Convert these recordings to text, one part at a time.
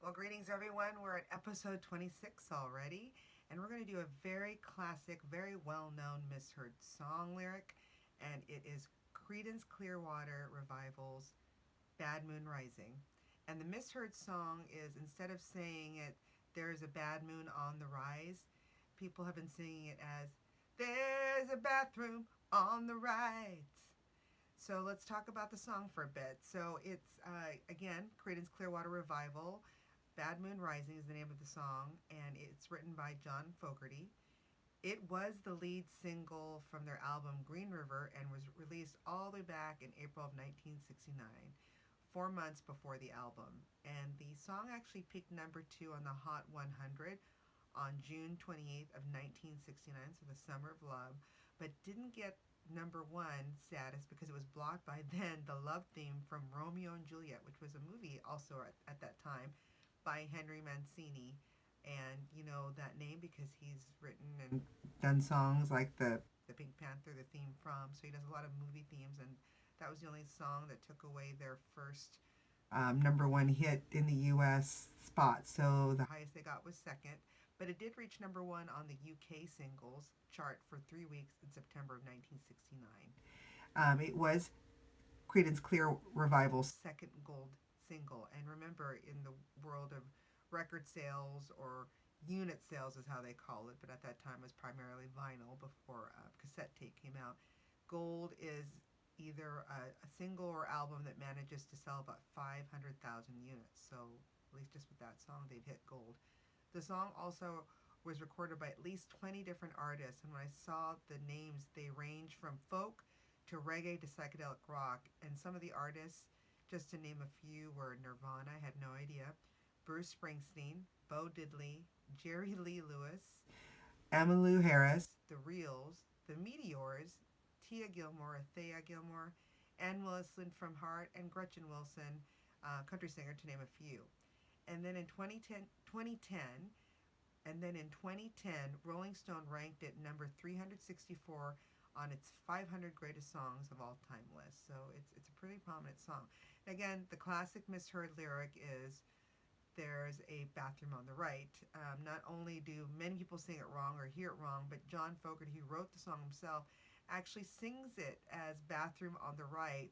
Well, greetings everyone. We're at episode 26 already, and we're going to do a very classic, very well-known misheard song lyric, and it is Creedence Clearwater Revival's Bad Moon Rising. And the misheard song is, instead of saying it, there's a bad moon on the rise, people have been singing it as, there's a bathroom on the right. So let's talk about the song for a bit. So it's, again, Creedence Clearwater Revival. Bad Moon Rising is the name of the song, and it's written by John Fogerty. It was the lead single from their album Green River and was released all the way back in April of 1969, 4 months before the album. And the song actually peaked number 2 on the Hot 100 on June 28th of 1969, so the Summer of Love, but didn't get number 1 status because it was blocked by then the love theme from Romeo and Juliet, which was a movie also at that time by Henry Mancini. And you know that name because he's written and done songs like the Pink Panther, the theme from. So he does a lot of movie themes, and that was the only song that took away their first number 1 hit in the U.S. spot. So the highest they got was second, but it did reach number 1 on the UK singles chart for 3 weeks in September of 1969. It was Creedence Clear Revival's second gold single. And remember, in the world of record sales or unit sales is how they call it, but at that time it was primarily vinyl before cassette tape came out. Gold is either a single or album that manages to sell about 500,000 units. So at least just with that song, they've hit gold. The song also was recorded by at least 20 different artists, and when I saw the names, they range from folk to reggae to psychedelic rock. And some of the artists, just to name a few, were Nirvana, I had no idea, Bruce Springsteen, Bo Diddley, Jerry Lee Lewis, Emmylou Harris, The Reels, The Meteors, Tia Gilmore, Thea Gilmore, Ann Wilson from Heart, and Gretchen Wilson, country singer, to name a few. And then in 2010, Rolling Stone ranked it number 364 on its 500 greatest songs of all time list. So it's a pretty prominent song. Again, the classic misheard lyric is there's a bathroom on the right. Not only do many people sing it wrong or hear it wrong, but John Fogerty, who wrote the song himself, actually sings it as bathroom on the right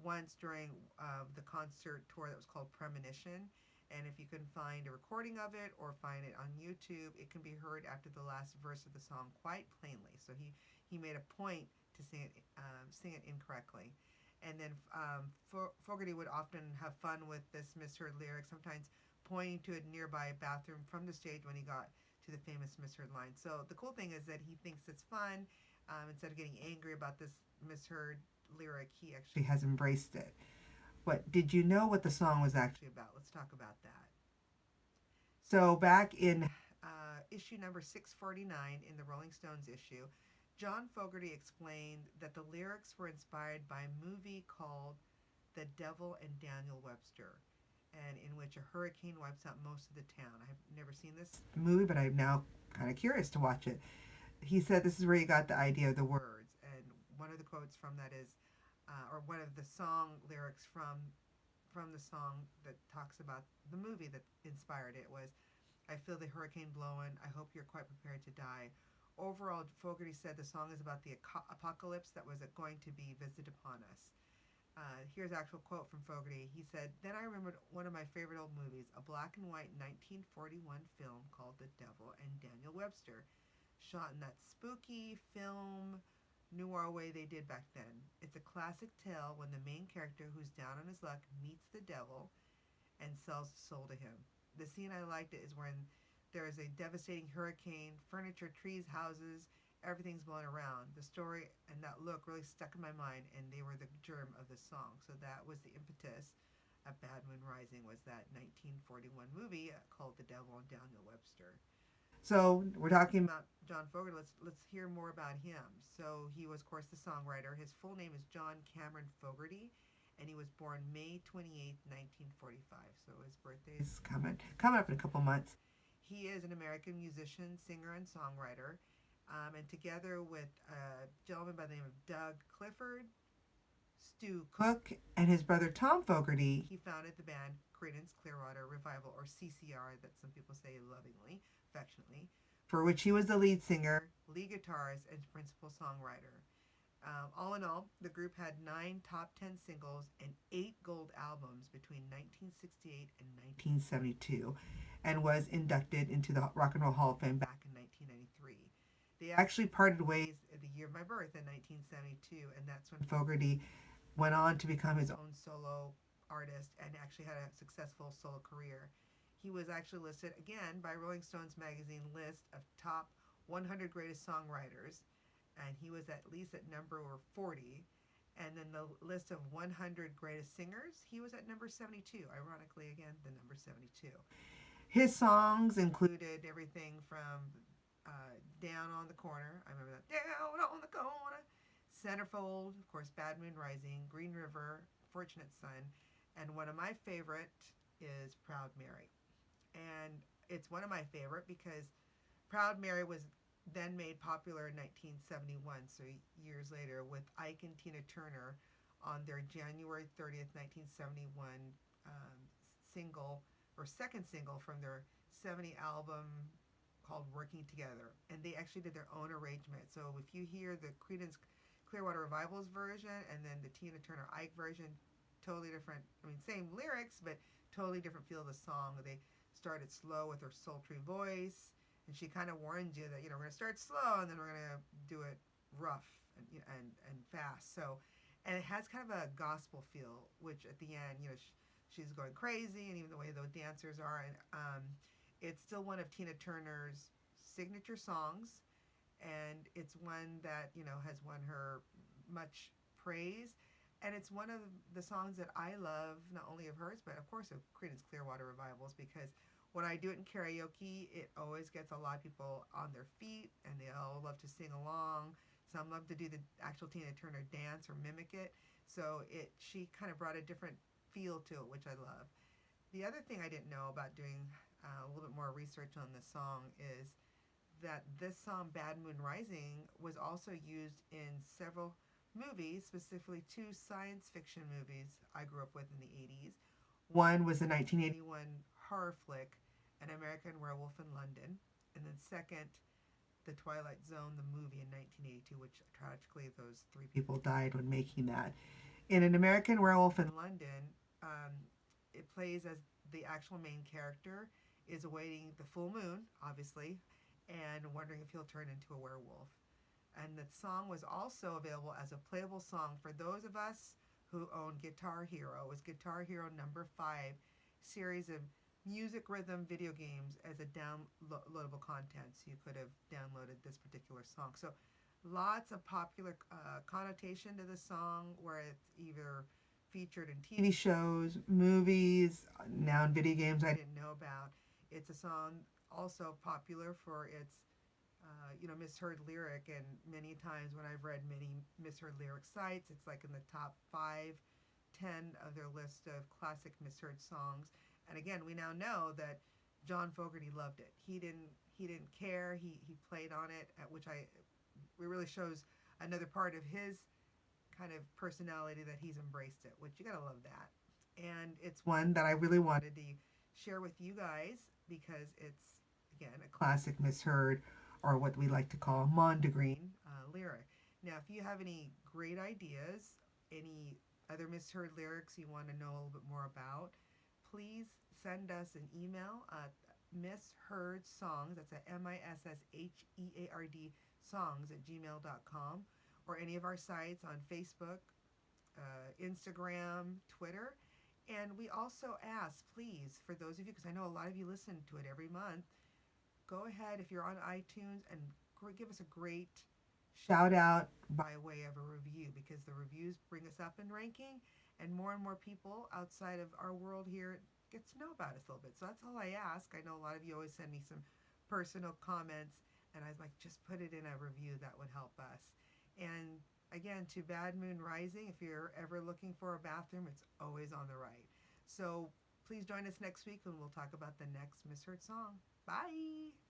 once during the concert tour that was called Premonition. And if you can find a recording of it or find it on YouTube, it can be heard after the last verse of the song quite plainly. So he made a point to sing it incorrectly. And then Fogerty would often have fun with this misheard lyric, sometimes pointing to a nearby bathroom from the stage when he got to the famous misheard line. So the cool thing is that he thinks it's fun. Instead of getting angry about this misheard lyric, he actually has embraced it. But did you know what the song was actually about? Let's talk about that. So back in issue number 649 in the Rolling Stones issue, John Fogerty explained that the lyrics were inspired by a movie called The Devil and Daniel Webster, and in which a hurricane wipes out most of the town. I've never seen this movie, but I'm now kind of curious to watch it. He said this is where he got the idea of the words, and one of the quotes from that is, or one of the song lyrics from the song that talks about the movie that inspired it was, I feel the hurricane blowing. I hope you're quite prepared to die. Overall, Fogerty said the song is about the apocalypse that was going to be visited upon us. Here's an actual quote from Fogerty. He said, then I remembered one of my favorite old movies, a black and white 1941 film called The Devil and Daniel Webster, shot in that spooky film noir way they did back then. It's a classic tale when the main character, who's down on his luck, meets the devil and sells his soul to him. The scene I liked is when there is a devastating hurricane, furniture, trees, houses, everything's blowing around. The story and that look really stuck in my mind, and they were the germ of the song. So that was the impetus of Bad Moon Rising, was that 1941 movie called The Devil and Daniel Webster. So we're talking about John Fogerty. Let's hear more about him. So he was, of course, the songwriter. His full name is John Cameron Fogerty, and he was born May 28th, 1945. So his birthday is coming up in a couple months. He is an American musician, singer, and songwriter. And together with a gentleman by the name of Doug Clifford, Stu Cook, and his brother Tom Fogerty, he founded the band Creedence Clearwater Revival, or CCR, that some people say lovingly, affectionately, for which he was the lead singer, lead guitarist, and principal songwriter. All in all, the group had 9 top 10 singles and 8 gold albums between 1968 and 1972, and was inducted into the Rock and Roll Hall of Fame back in 1993. They actually parted ways the year of my birth in 1972, and that's when Fogerty went on to become his own solo artist and actually had a successful solo career. He was actually listed again by Rolling Stones magazine list of top 100 greatest songwriters, and he was at least at number 40. And then the list of 100 greatest singers, he was at number 72. Ironically, again, the number 72. His songs included everything from Down on the Corner. I remember that. Down on the Corner. Centerfold, of course, Bad Moon Rising, Green River, Fortunate Son, and one of my favorite is Proud Mary. And it's one of my favorite because Proud Mary was then made popular in 1971, so years later, with Ike and Tina Turner on their January 30th, 1971 single, or second single from their 70 album called Working Together. And they actually did their own arrangement. So if you hear the Creedence Clearwater Revival's version and then the Tina Turner Ike version, totally different. I mean, same lyrics, but totally different feel of the song. They started slow with her sultry voice, and she kind of warned you that, we're going to start slow and then we're going to do it rough and fast. So, and it has kind of a gospel feel, which at the end, she's going crazy, and even the way the dancers are, and it's still one of Tina Turner's signature songs, and it's one that has won her much praise, and it's one of the songs that I love, not only of hers, but of course of Creedence Clearwater Revivals, because when I do it in karaoke, it always gets a lot of people on their feet, and they all love to sing along. Some love to do the actual Tina Turner dance or mimic it. So she kind of brought a different feel to it, which I love. The other thing I didn't know about doing a little bit more research on this song is that this song, Bad Moon Rising, was also used in several movies, specifically 2 science fiction movies I grew up with in the 80s. One was the 1981 horror flick, An American Werewolf in London, and then second, The Twilight Zone, the movie in 1982, which tragically those 3 people died when making that. In An American Werewolf in London, it plays as the actual main character is awaiting the full moon, obviously, and wondering if he'll turn into a werewolf. And the song was also available as a playable song for those of us who own Guitar Hero. It was Guitar Hero number 5 series of music rhythm video games as a downloadable content. So you could have downloaded this particular song. So lots of popular connotation to the song, where it's either featured in TV shows, movies, now in video games I didn't know about. It's a song also popular for its misheard lyric, and many times when I've read many misheard lyric sites, it's like in the top 5, 10 of their list of classic misheard songs. And again, we now know that John Fogerty loved it. He didn't care. He played on it, which it really shows another part of his kind of personality, that he's embraced it, which you gotta love that. And it's one that I really wanted to share with you guys because it's, again, a classic misheard, or what we like to call Mondegreen lyric. Now, if you have any great ideas, any other misheard lyrics you want to know a little bit more about, please send us an email at misheard songs, that's a MISSHEARD songs at gmail.com, or any of our sites on Facebook, Instagram, Twitter. And we also ask, please, for those of you, because I know a lot of you listen to it every month, go ahead, if you're on iTunes, and give us a great shout out by way of a review, because the reviews bring us up in ranking, and more people outside of our world here get to know about us a little bit. So that's all I ask. I know a lot of you always send me some personal comments, and I was like, just put it in a review. That would help us. And again, to Bad Moon Rising, if you're ever looking for a bathroom, it's always on the right. So please join us next week, and we'll talk about the next misheard song. Bye!